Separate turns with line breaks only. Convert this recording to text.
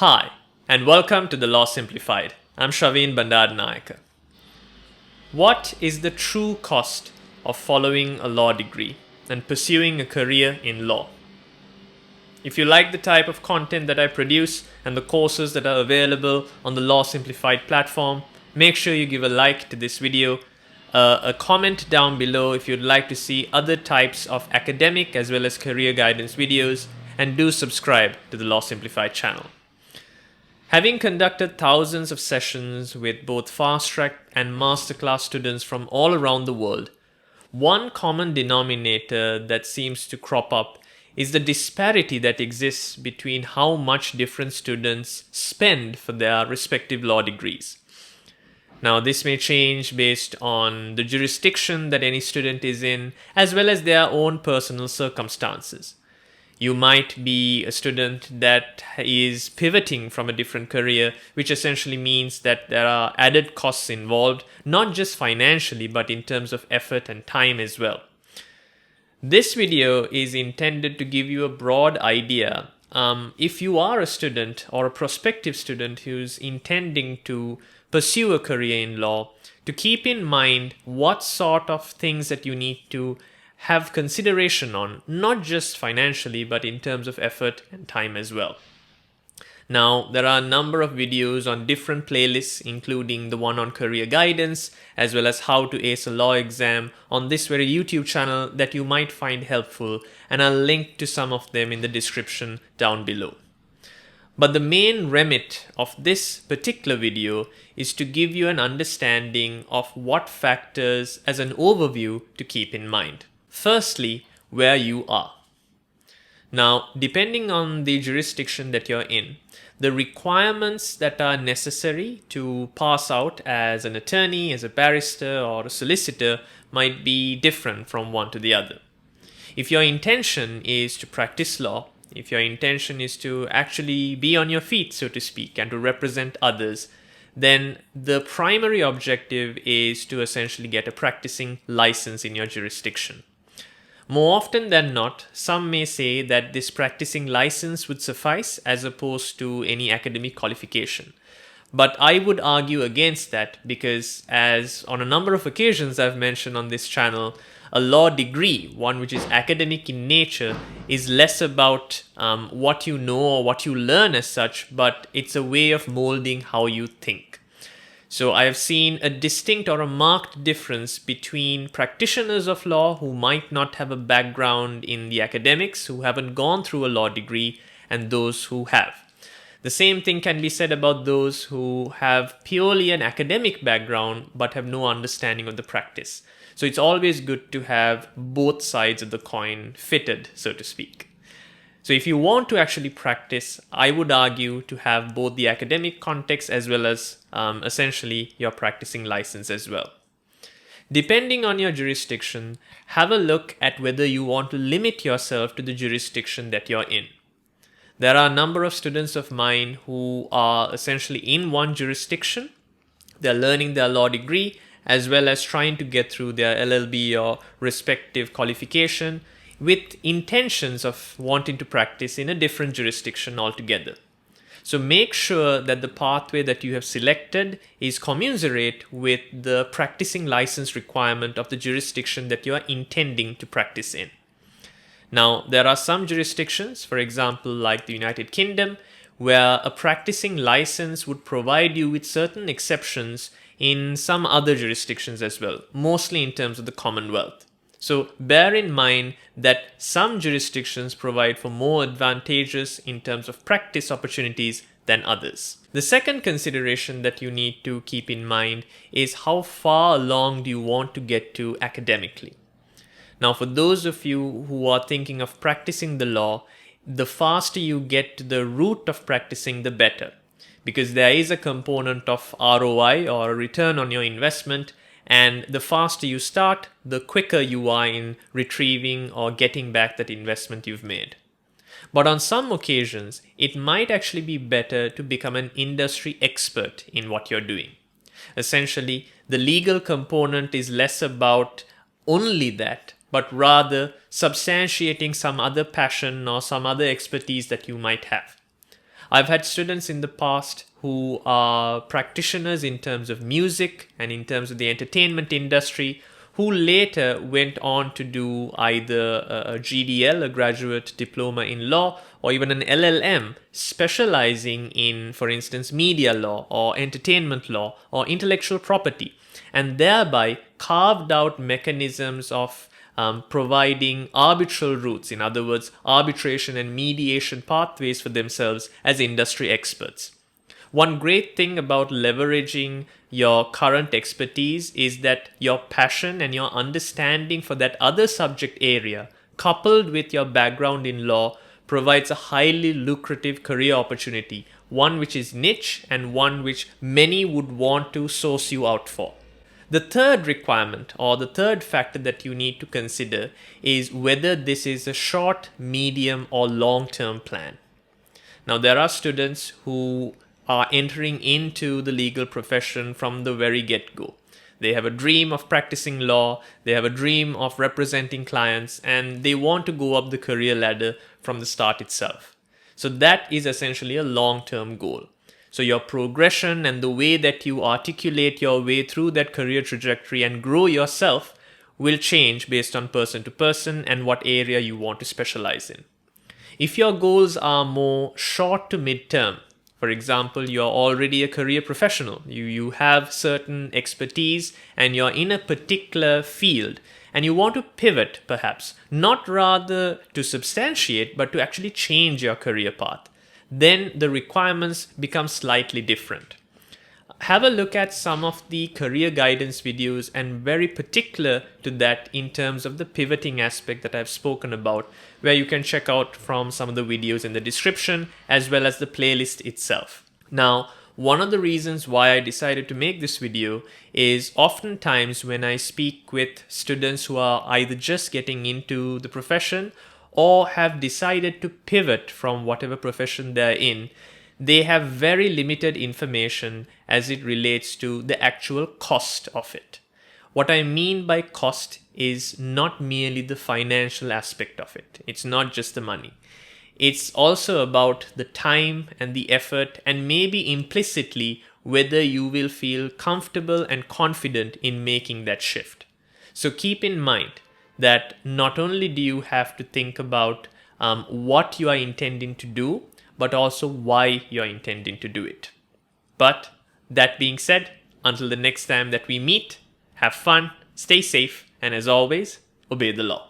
Hi, and welcome to the Law Simplified. I'm Shaveen Bandaranaike. What is the true cost of following a law degree and pursuing a career in law? If you like the type of content that I produce and the courses that are available on the Law Simplified platform, make sure you give a like to this video, a comment down below if you'd like to see other types of academic as well as career guidance videos, and do subscribe to the Law Simplified channel. Having conducted thousands of sessions with both fast-track and masterclass students from all around the world, one common denominator that seems to crop up is the disparity that exists between how much different students spend for their respective law degrees. Now, this may change based on the jurisdiction that any student is in, as well as their own personal circumstances. You might be a student that is pivoting from a different career, which essentially means that there are added costs involved, not just financially, but in terms of effort and time as well. This video is intended to give you a broad idea. If you are a student or a prospective student who's intending to pursue a career in law, to keep in mind what sort of things that you need to have consideration on, not just financially, but in terms of effort and time as well. Now, there are a number of videos on different playlists, including the one on career guidance, as well as how to ace a law exam on this very YouTube channel that you might find helpful, and I'll link to some of them in the description down below. But the main remit of this particular video is to give you an understanding of what factors as an overview to keep in mind. Firstly, where you are. Now, depending on the jurisdiction that you're in, the requirements that are necessary to pass out as an attorney, as a barrister, or a solicitor might be different from one to the other. If your intention is to practice law, if your intention is to actually be on your feet, so to speak, and to represent others, then the primary objective is to essentially get a practicing license in your jurisdiction. More often than not, some may say that this practicing license would suffice as opposed to any academic qualification. But I would argue against that because, as on a number of occasions I've mentioned on this channel, a law degree, one which is academic in nature, is less about what you know or what you learn as such, but it's a way of molding how you think. So I have seen a distinct or a marked difference between practitioners of law who might not have a background in the academics, who haven't gone through a law degree, and those who have. The same thing can be said about those who have purely an academic background but have no understanding of the practice. So it's always good to have both sides of the coin fitted, so to speak. So if you want to actually practice, I would argue to have both the academic context as well as essentially your practicing license as well. Depending on your jurisdiction, have a look at whether you want to limit yourself to the jurisdiction that you're in. There are a number of students of mine who are essentially in one jurisdiction. They're learning their law degree as well as trying to get through their LLB or respective qualification, with intentions of wanting to practice in a different jurisdiction altogether. So make sure that the pathway that you have selected is commensurate with the practicing license requirement of the jurisdiction that you are intending to practice in. Now, there are some jurisdictions, for example, like the United Kingdom, where a practicing license would provide you with certain exceptions in some other jurisdictions as well, mostly in terms of the Commonwealth. So bear in mind that some jurisdictions provide for more advantages in terms of practice opportunities than others. The second consideration that you need to keep in mind is how far along do you want to get to academically. Now, for those of you who are thinking of practicing the law, the faster you get to the root of practicing, the better, because there is a component of ROI or return on your investment. And the faster you start, the quicker you are in retrieving or getting back that investment you've made. But on some occasions, it might actually be better to become an industry expert in what you're doing. Essentially, the legal component is less about only that, but rather substantiating some other passion or some other expertise that you might have. I've had students in the past who are practitioners in terms of music and in terms of the entertainment industry, who later went on to do either a GDL, a graduate diploma in law, or even an LLM, specializing in, for instance, media law or entertainment law or intellectual property, and thereby carved out mechanisms of providing arbitral routes, in other words, arbitration and mediation pathways for themselves as industry experts. One great thing about leveraging your current expertise is that your passion and your understanding for that other subject area, coupled with your background in law, provides a highly lucrative career opportunity, one which is niche and one which many would want to source you out for. The third requirement, or the third factor that you need to consider, is whether this is a short, medium, or long-term plan. Now, there are students who are entering into the legal profession from the very get-go. They have a dream of practicing law, they have a dream of representing clients, and they want to go up the career ladder from the start itself. So that is essentially a long-term goal. So your progression and the way that you articulate your way through that career trajectory and grow yourself will change based on person to person and what area you want to specialize in. If your goals are more short to mid-term, for example, you're already a career professional, you have certain expertise and you're in a particular field, and you want to pivot perhaps, not rather to substantiate, but to actually change your career path, then the requirements become slightly different. Have a look at some of the career guidance videos, and very particular to that in terms of the pivoting aspect that I've spoken about, where you can check out from some of the videos in the description as well as the playlist itself. Now, one of the reasons why I decided to make this video is oftentimes when I speak with students who are either just getting into the profession or have decided to pivot from whatever profession they're in, they have very limited information as it relates to the actual cost of it. What I mean by cost is not merely the financial aspect of it. It's not just the money. It's also about the time and the effort, and maybe implicitly whether you will feel comfortable and confident in making that shift. So keep in mind that not only do you have to think about what you are intending to do, but also why you're intending to do it. But that being said, until the next time that we meet, have fun, stay safe, and as always, obey the law.